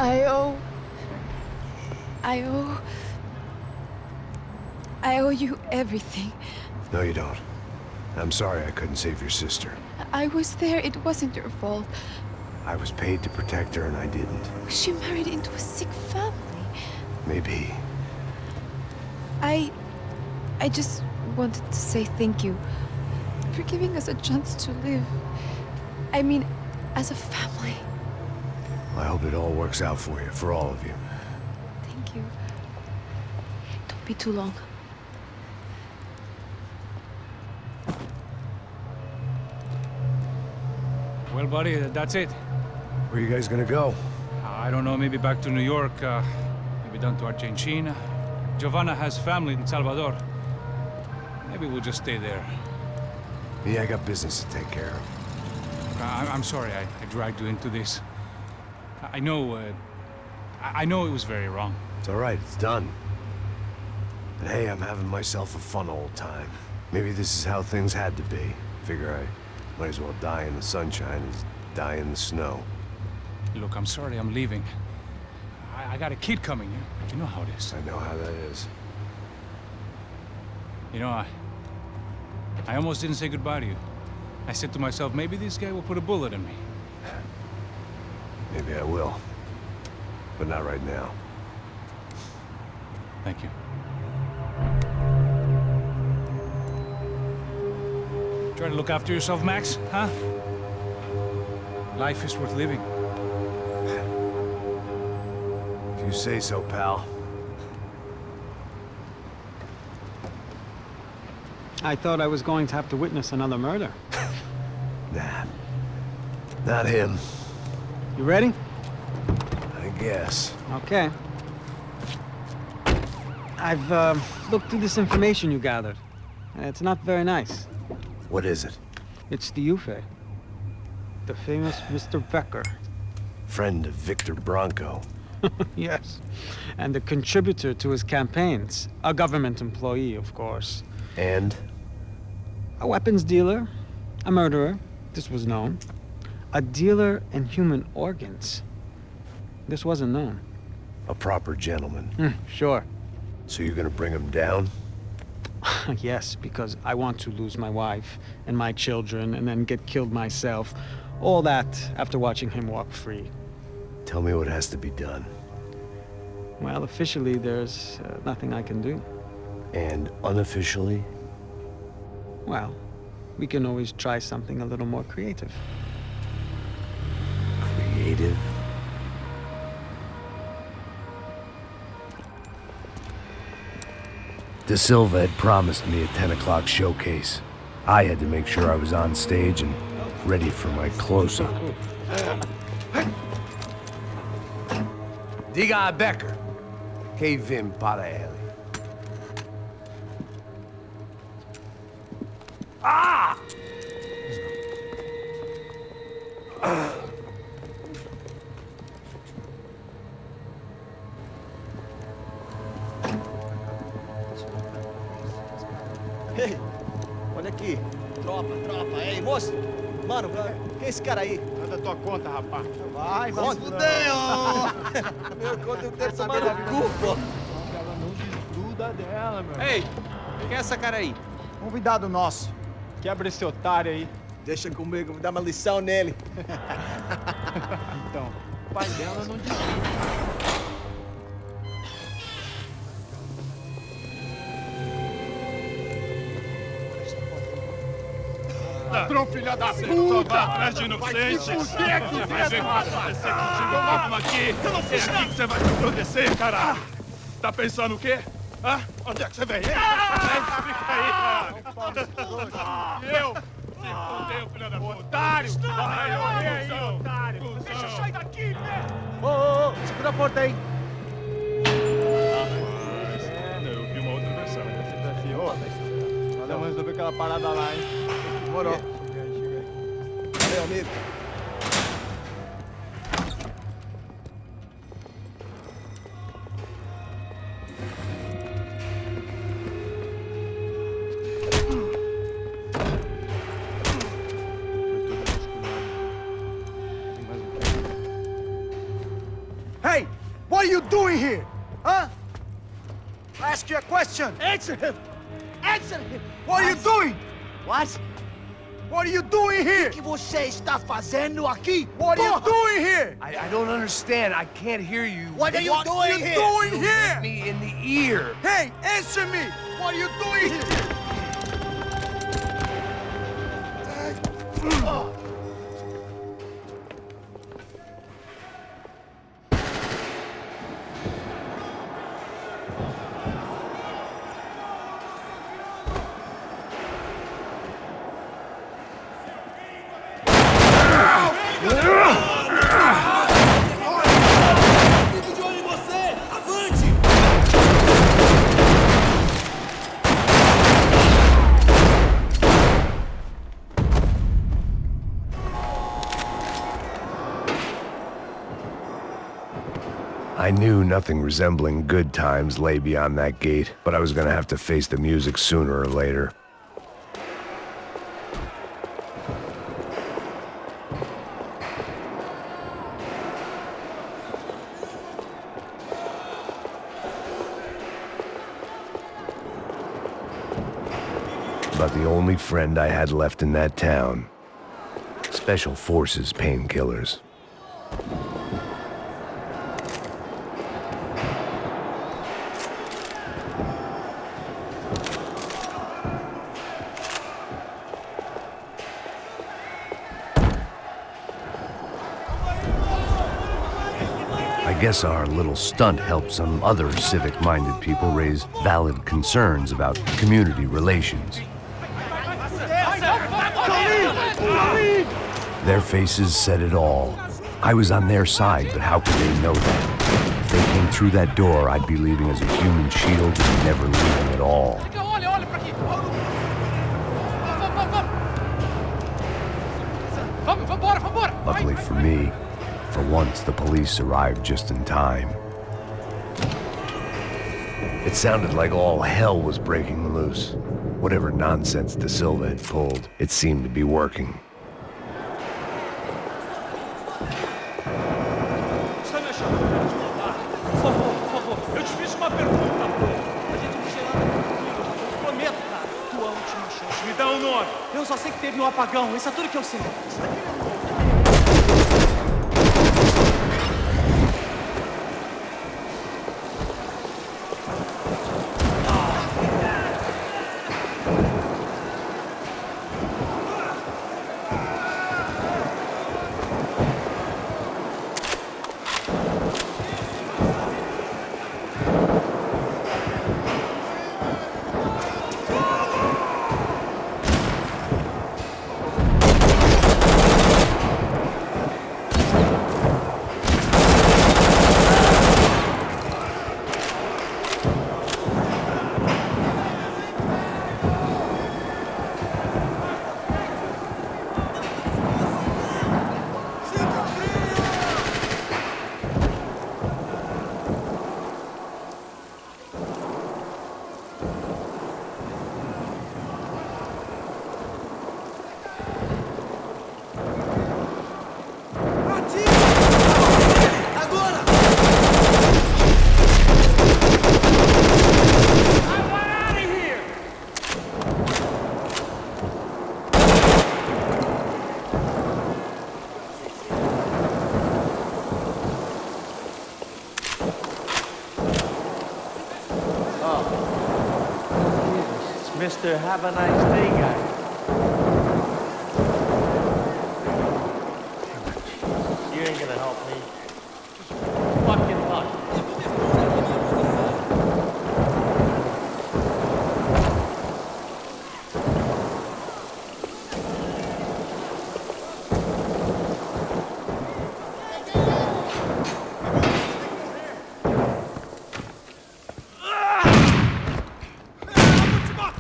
I owe... I owe... I owe you everything. No, you don't. I'm sorry I couldn't save your sister. I was there. It wasn't your fault. I was paid to protect her and I didn't. She married into a sick family. Maybe. I just wanted to say thank you for giving us a chance to live. I mean, as a family. I hope it all works out for you, for all of you. Thank you. Don't be too long. Well, buddy, that's it. Where are you guys gonna go? I don't know, maybe back to New York, maybe down to Argentina. Giovanna has family in Salvador. Maybe we'll just stay there. Me, I got business to take care of. I'm sorry I dragged you into this. I know it was very wrong. It's all right, it's done. But hey, I'm having myself a fun old time. Maybe this is how things had to be. Figure I might as well die in the sunshine as die in the snow. Look, I'm sorry I'm leaving. I got a kid coming. You know how it is. I know how that is. You know, I almost didn't say goodbye to you. I said to myself, maybe this guy will put a bullet in me. Maybe I will. But not right now. Thank you. Try to look after yourself, Max, huh? Life is worth living. If you say so, pal. I thought I was going to have to witness another murder. Nah. Not him. You ready? I guess. Okay. I've looked through this information you gathered, and it's not very nice. What is it? It's the Ufe. The famous Mr. Becker. Friend of Victor Bronco. Yes. And a contributor to his campaigns. A government employee, of course. And? A weapons dealer. A murderer. This was known. A dealer in human organs. This wasn't known. A proper gentleman. Sure. So you're gonna bring him down? Yes, because I want to lose my wife and my children and then get killed myself. All that after watching him walk free. Tell me what has to be done. Well, officially, there's nothing I can do. And unofficially? Well, we can always try something a little more creative. Creative? De Silva had promised me a 10 o'clock showcase. I had to make sure I was on stage and ready for my close-up. Diga a Becker. Que vim para ele. Ah! Ei, olha aqui. Tropa. Ei, moço. Mano, quem é esse cara aí? Manda tua conta, rapaz. Vai se fuder, ó. Meu conta eu quero tomar no cu, pô. Ela não desgruda dela, meu. Ei, quem é essa cara aí? Convidado nosso. Quebra esse otário aí. Deixa comigo, vou dar uma lição nele. Então, o pai dela não desgruda. Ladrão, filha da puta! Atrás de inocentes! Por que aqui dentro, rapaz? Vamos aqui! Eu não fiz nada! Que você vai me proteger, cara! Tá pensando o quê? Hã? Onde é que você vem? Fica aí, cara! Eu? Se fudeu, filha da puta! Otário! Vai, aí, otário! Deixa eu sair daqui, né? Ô, segura a porta aí. Eu vi uma outra versão. Vamos resolver aquela parada lá, hein? Demorou. Valeu, amigo. What are you doing here? Huh? I ask you a question. Answer him! Answer him! What are you doing? What? What are you doing here? O que você está fazendo aqui? What are you doing here? I don't understand. I can't hear you. What are you doing here? You hit me in the ear. Hey, answer me! What are you doing here? I knew nothing resembling good times lay beyond that gate, but I was gonna have to face the music sooner or later. About the only friend I had left in that town. Special Forces painkillers. I guess our little stunt helped some other civic-minded people raise valid concerns about community relations. Their faces said it all. I was on their side, but how could they know that? If they came through that door, I'd be leaving as a human shield and never leaving at all. Luckily for me, for once the police arrived just in time. It sounded like all hell was breaking loose. Whatever nonsense De Silva had pulled, it seemed to be working. Eu te fiz uma pergunta, pô. A gente não sei nada comigo. Eu prometo, cara. Tua última chance. Me dá um nome. Eu só sei que teve um apagão. Isso é tudo que eu sei. Mr. Have a nice day, guy. You ain't gonna help me. Just fucking luck.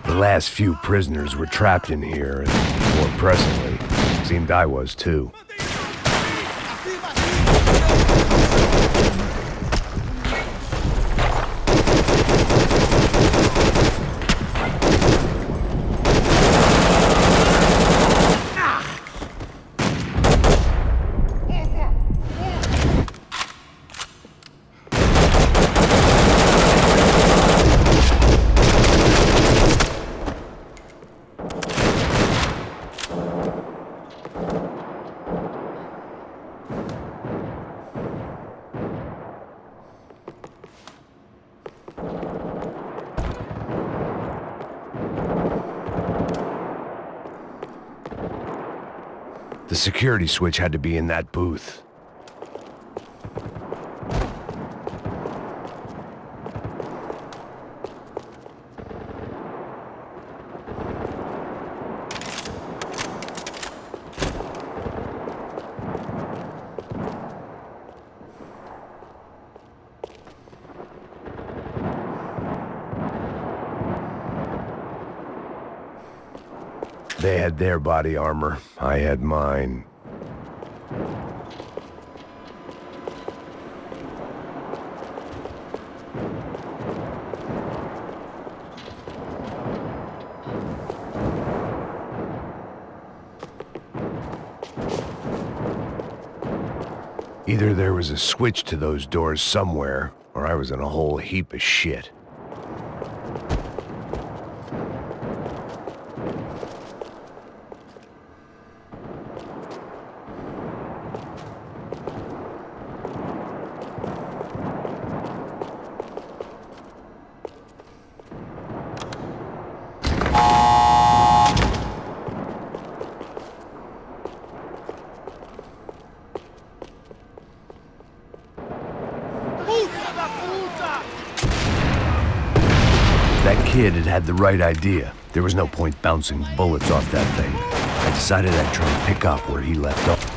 The last few prisoners were trapped in here, and more pressingly, it seemed I was too. The security switch had to be in that booth. They had their body armor. I had mine. Either there was a switch to those doors somewhere, or I was in a whole heap of shit. That kid had had the right idea. There was no point bouncing bullets off that thing. I decided I'd try and pick up where he left off.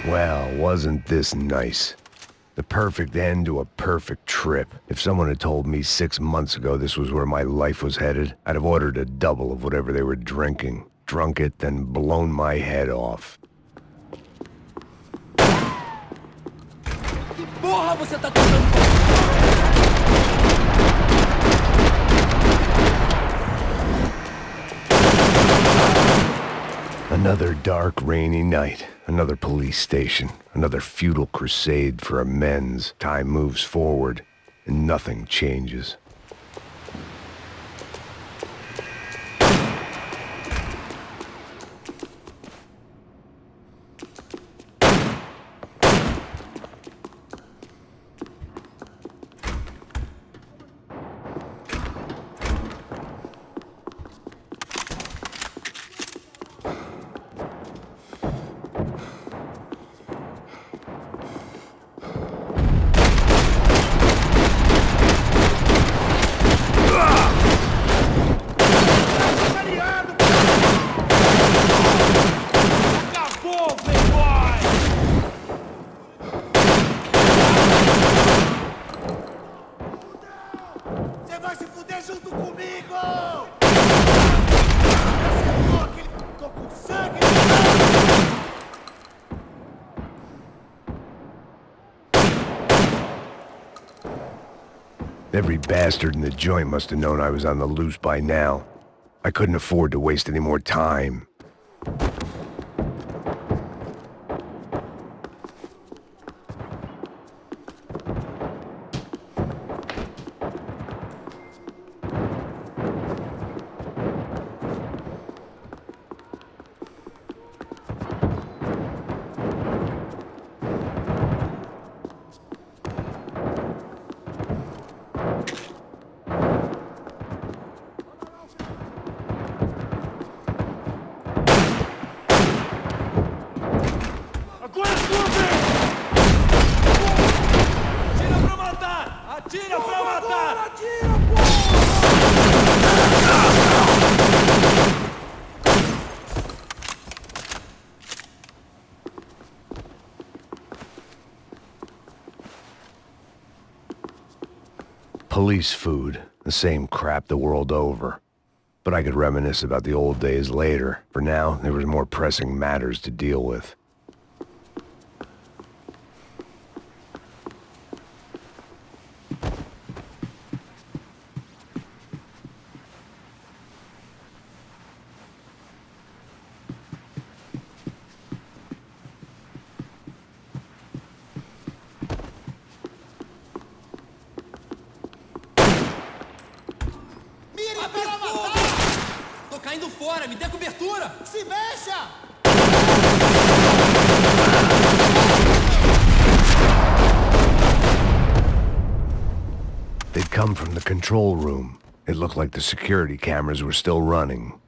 Well, wasn't this nice? The perfect end to a perfect trip. If someone had told me 6 months ago this was where my life was headed, I'd have ordered a double of whatever they were drinking, drunk it, then blown my head off. Porra, você tá tentando... Another dark, rainy night. Another police station. Another futile crusade for amends. Time moves forward, and nothing changes. Every bastard in the joint must have known I was on the loose by now. I couldn't afford to waste any more time. Police food, the same crap the world over. But I could reminisce about the old days later. For now, there was more pressing matters to deal with. Caindo fora, me dê cobertura! Se mexa! They'd come from the control room. It looked like the security cameras were still running.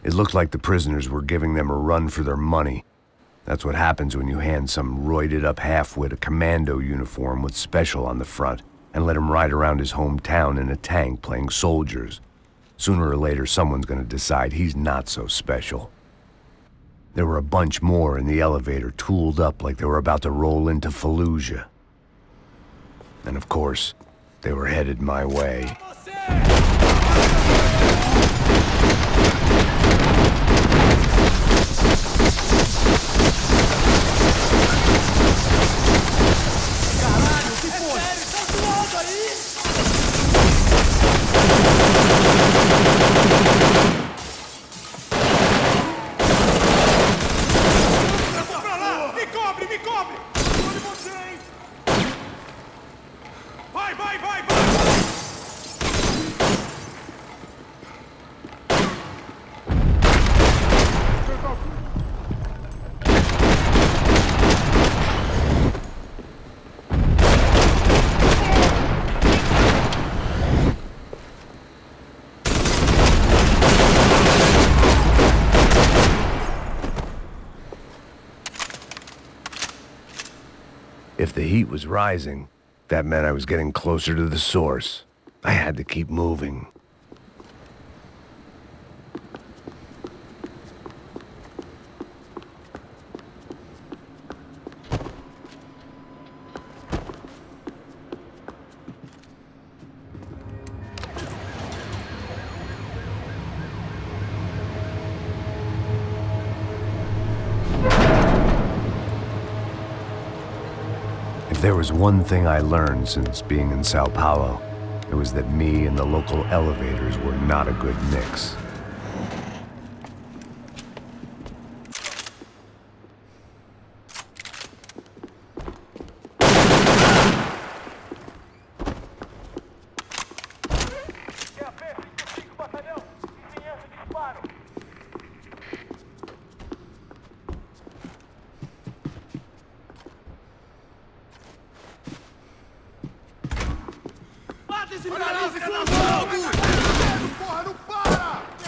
It looked like the prisoners were giving them a run for their money. That's what happens when you hand some roided-up halfwit a commando uniform with special on the front and let him ride around his hometown in a tank playing soldiers. Sooner or later, someone's gonna decide he's not so special. There were a bunch more in the elevator, tooled up like they were about to roll into Fallujah. And of course, they were headed my way. If the heat was rising, that meant I was getting closer to the source. I had to keep moving. If there was one thing I learned since being in Sao Paulo, it was that me and the local elevators were not a good mix. Porra, não para!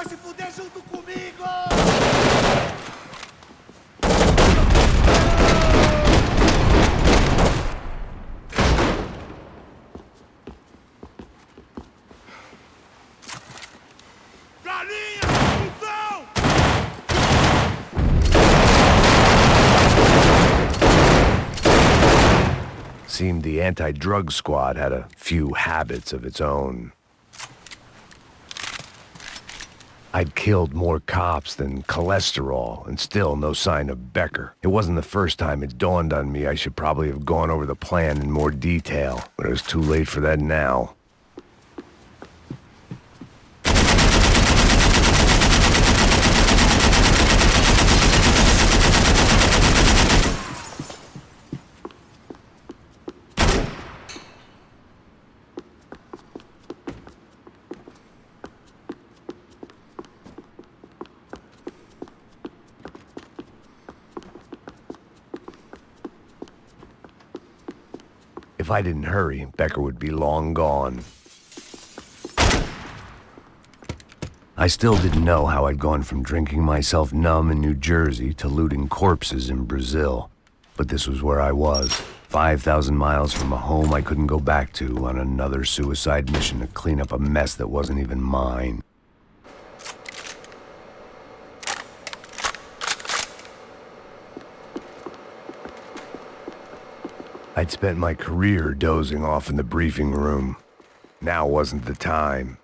vai se fuder junto comigo! Galinha! Função! Seemed the anti-drug squad had a few habits of its own. I'd killed more cops than cholesterol, and still no sign of Becker. It wasn't the first time it dawned on me I should probably have gone over the plan in more detail, but it was too late for that now. If I didn't hurry, Becker would be long gone. I still didn't know how I'd gone from drinking myself numb in New Jersey to looting corpses in Brazil. But this was where I was, 5,000 miles from a home I couldn't go back to, on another suicide mission to clean up a mess that wasn't even mine. I'd spent my career dozing off in the briefing room. Now wasn't the time.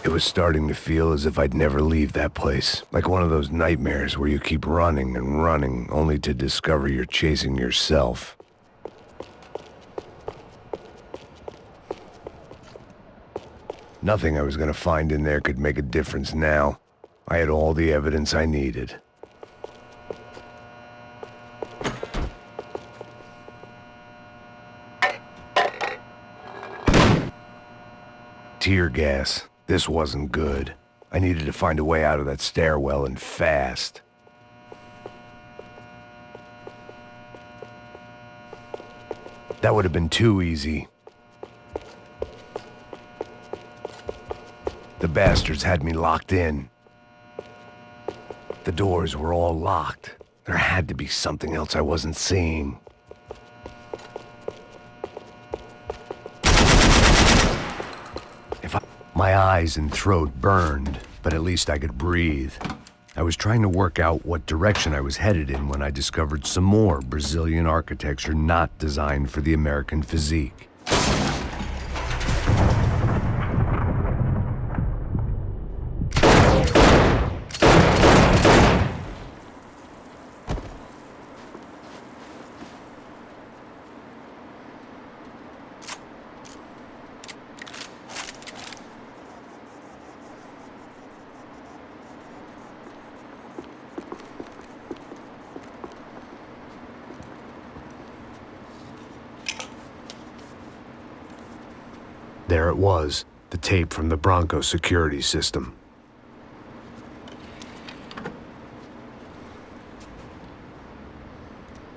It was starting to feel as if I'd never leave that place. Like one of those nightmares where you keep running and running, only to discover you're chasing yourself. Nothing I was gonna find in there could make a difference now. I had all the evidence I needed. Tear gas. This wasn't good. I needed to find a way out of that stairwell, and fast. That would have been too easy. The bastards had me locked in. The doors were all locked. There had to be something else I wasn't seeing. My eyes and throat burned, but at least I could breathe. I was trying to work out what direction I was headed in when I discovered some more Brazilian architecture not designed for the American physique. There it was, the tape from the Bronco security system.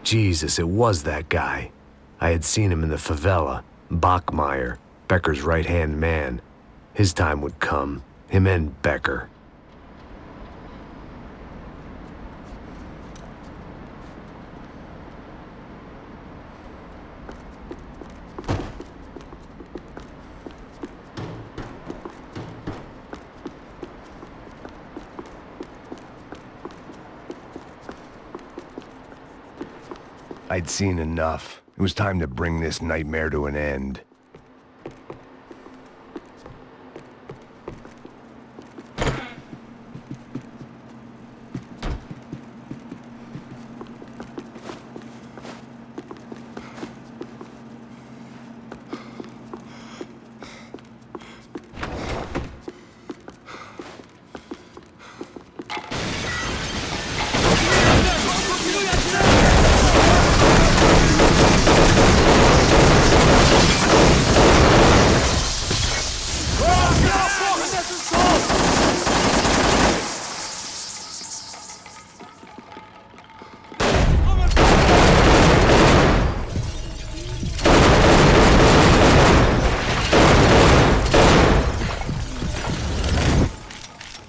Jesus, it was that guy. I had seen him in the favela, Bachmeyer, Becker's right-hand man. His time would come, him and Becker. I'd seen enough. It was time to bring this nightmare to an end.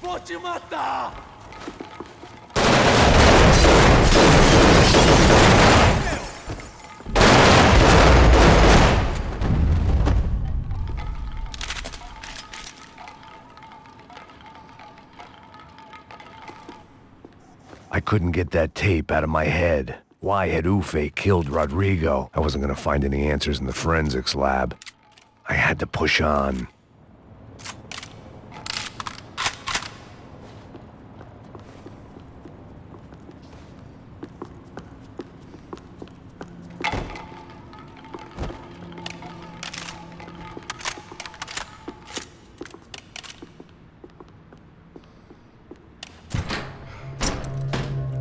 Vou te matar! I couldn't get that tape out of my head. Why had Ufe killed Rodrigo? I wasn't gonna find any answers in the forensics lab. I had to push on.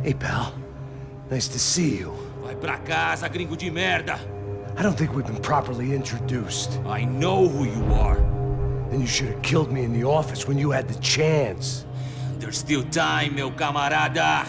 Hey, pal. Nice to see you. Vai pra casa, gringo de merda! I don't think we've been properly introduced. I know who you are. Then you should have killed me in the office when you had the chance. There's still time, meu camarada!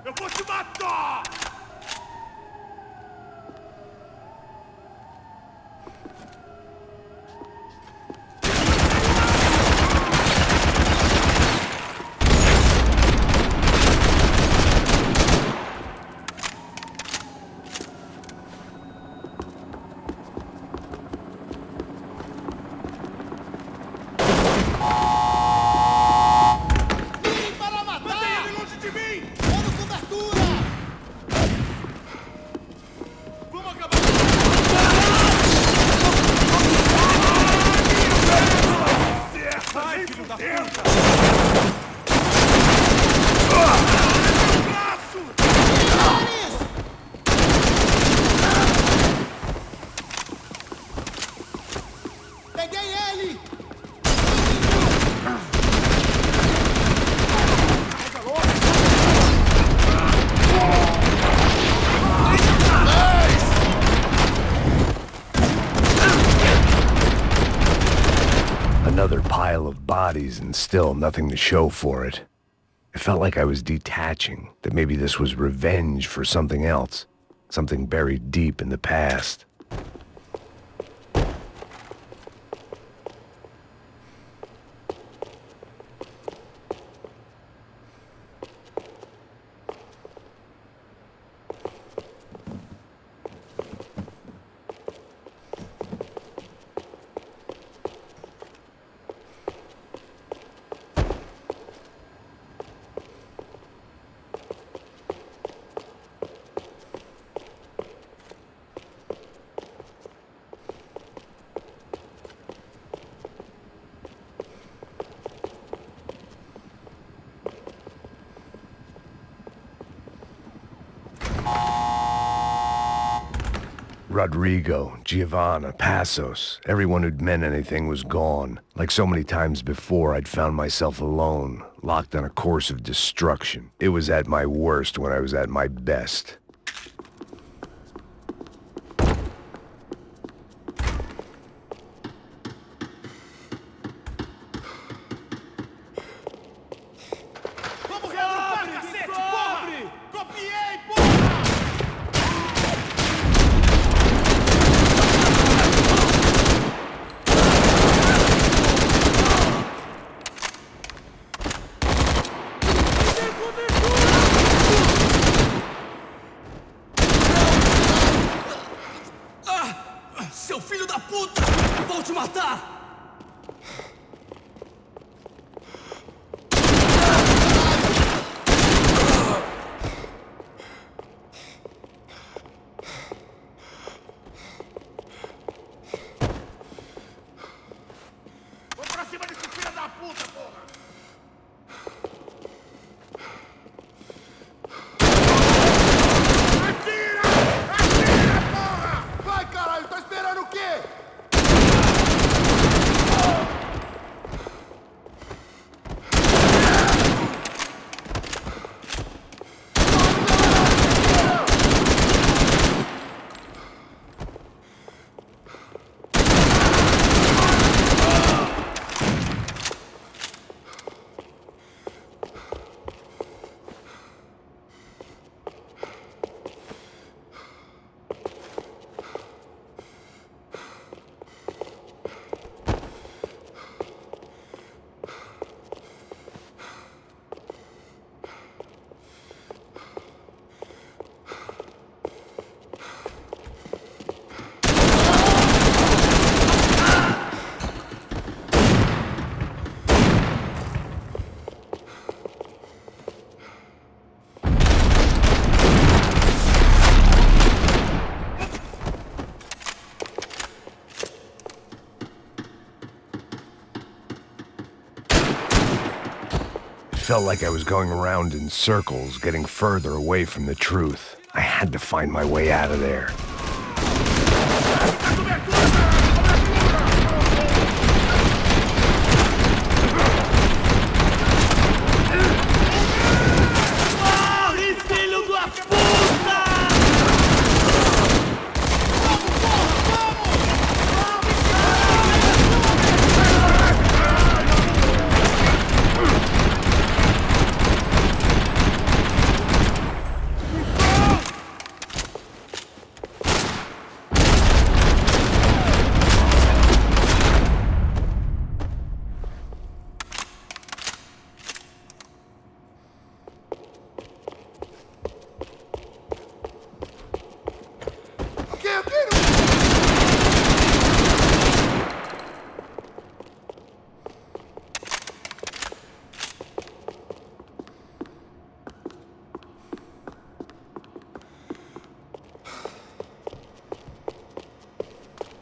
Eu vou te matar! Para matar! Mantenha ele longe de mim! Mano, cobertura! Vamos acabar! Vai, filho da puta! Peguei ele! Another pile of bodies and still nothing to show for it. It felt like I was detaching, that maybe this was revenge for something else, something buried deep in the past. Rodrigo, Giovanna, Passos, everyone who'd meant anything was gone. Like so many times before, I'd found myself alone, locked on a course of destruction. It was at my worst when I was at my best. Seu filho da puta! Vou te matar! Vamos pra cima desse filho da puta, porra! Atira! Atira, porra! Vai, caralho! Tá esperando o quê? It felt like I was going around in circles, getting further away from the truth. I had to find my way out of there. Morre, filho da puta!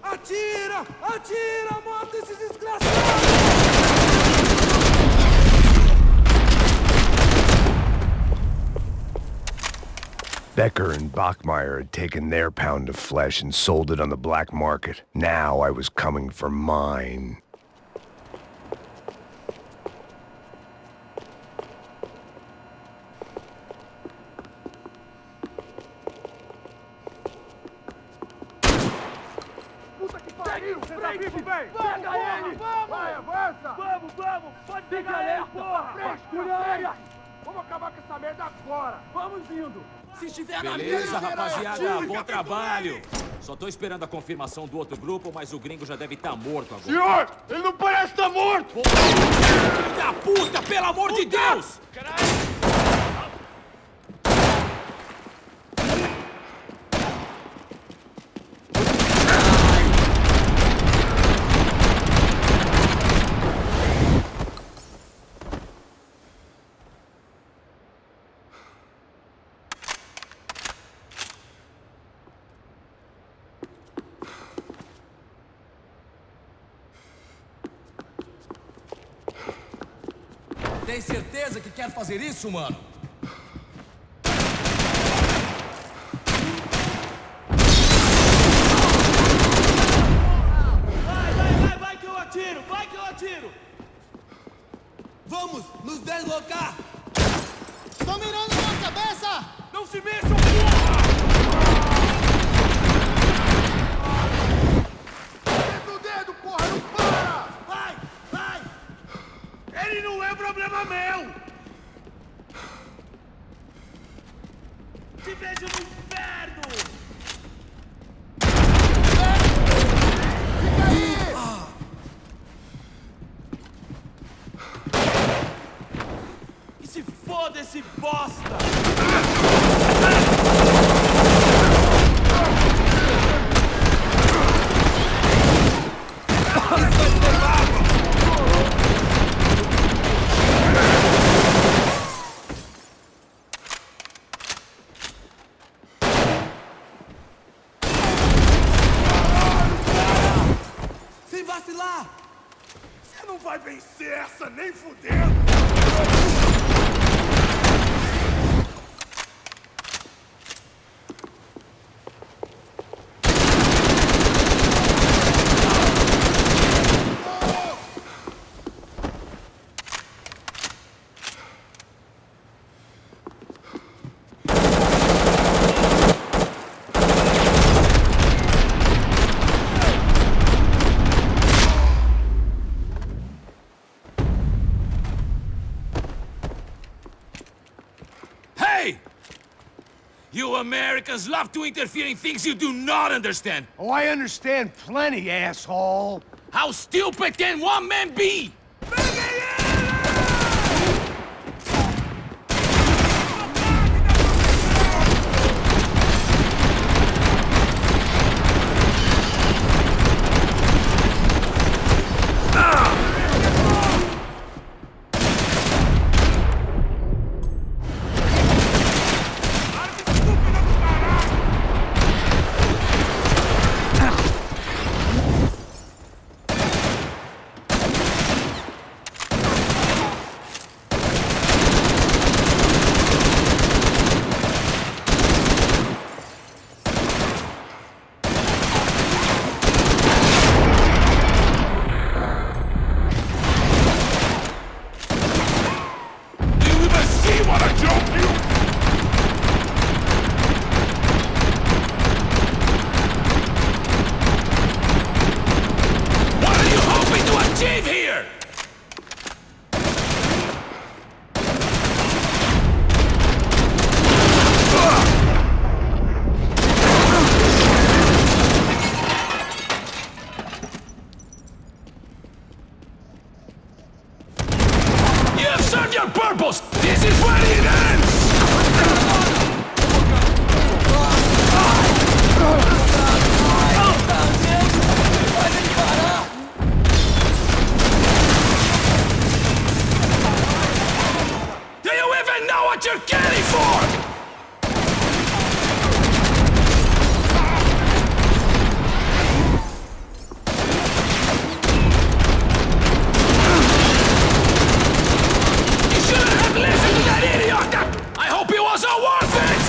Atira! Atira! Mata esses desgraçados! Becker and Bachmeyer had taken their pound of flesh and sold it on the black market. Now I was coming for mine. Puta que pariu! Você tá vivo, velho! Pega ele! Vamos! Vai, avança! Vamos, vamos! Pode pegar ele, porra! Frente! Vamos acabar com essa merda agora! Vamos indo! Se estiver na Beleza, rapaziada, bom trabalho! Só tô esperando a confirmação do outro grupo, mas o gringo já deve estar morto agora. Senhor! Ele não parece estar morto! Filho da puta, pelo amor de Deus! Tem certeza que quer fazer isso, mano? tiro! Vamos, nos deslocar! Tô mirando na cabeça! Não se mexam, porra! Dedo, dedo, porra, não para! Vai, vai! Ele não é problema meu! Te vejo no inferno! Fica aí! E se foda esse bosta! Sem vacilar! Você não vai vencer essa nem fudendo! Hey! You Americans love to interfere in things you do not understand. Oh, I understand plenty, asshole. How stupid can one man be? Your purpose! This is where it ends! Do you even know what you're getting for? I hope it was all worth it!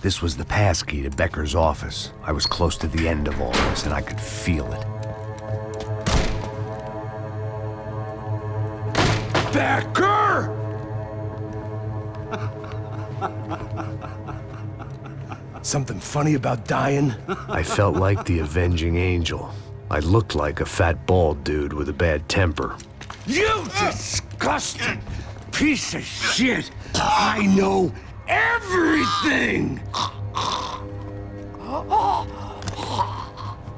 This was the passkey to Becker's office. I was close to the end of all this, and I could feel it. Becker! Something funny about dying? I felt like the avenging angel. I looked like a fat bald dude with a bad temper. You disgusting piece of shit! I know everything!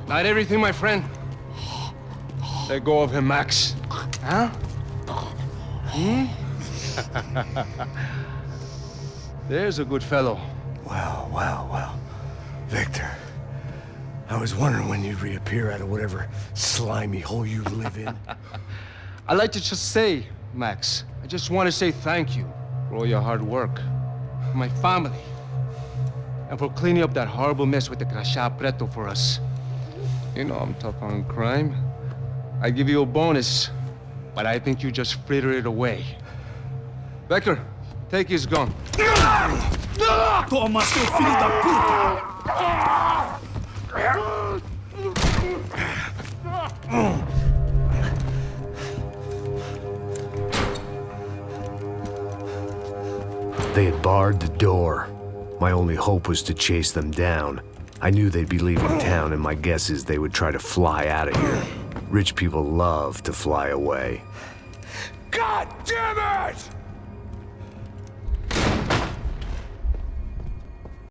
Not everything, my friend. Let go of him, Max. Huh? There's a good fellow. Well, well, well. Victor, I was wondering when you'd reappear out of whatever slimy hole you live in. I'd like to just say, Max, I just want to say thank you for all your hard work. my family, and for cleaning up that horrible mess with the crachá preto for us. You know I'm tough on crime. I give you a bonus, but I think you just fritter it away. Becker, take his gun. Toma, seu filho da puta! They had barred the door. My only hope was to chase them down. I knew they'd be leaving town, and my guess is they would try to fly out of here. Rich people love to fly away. God damn it!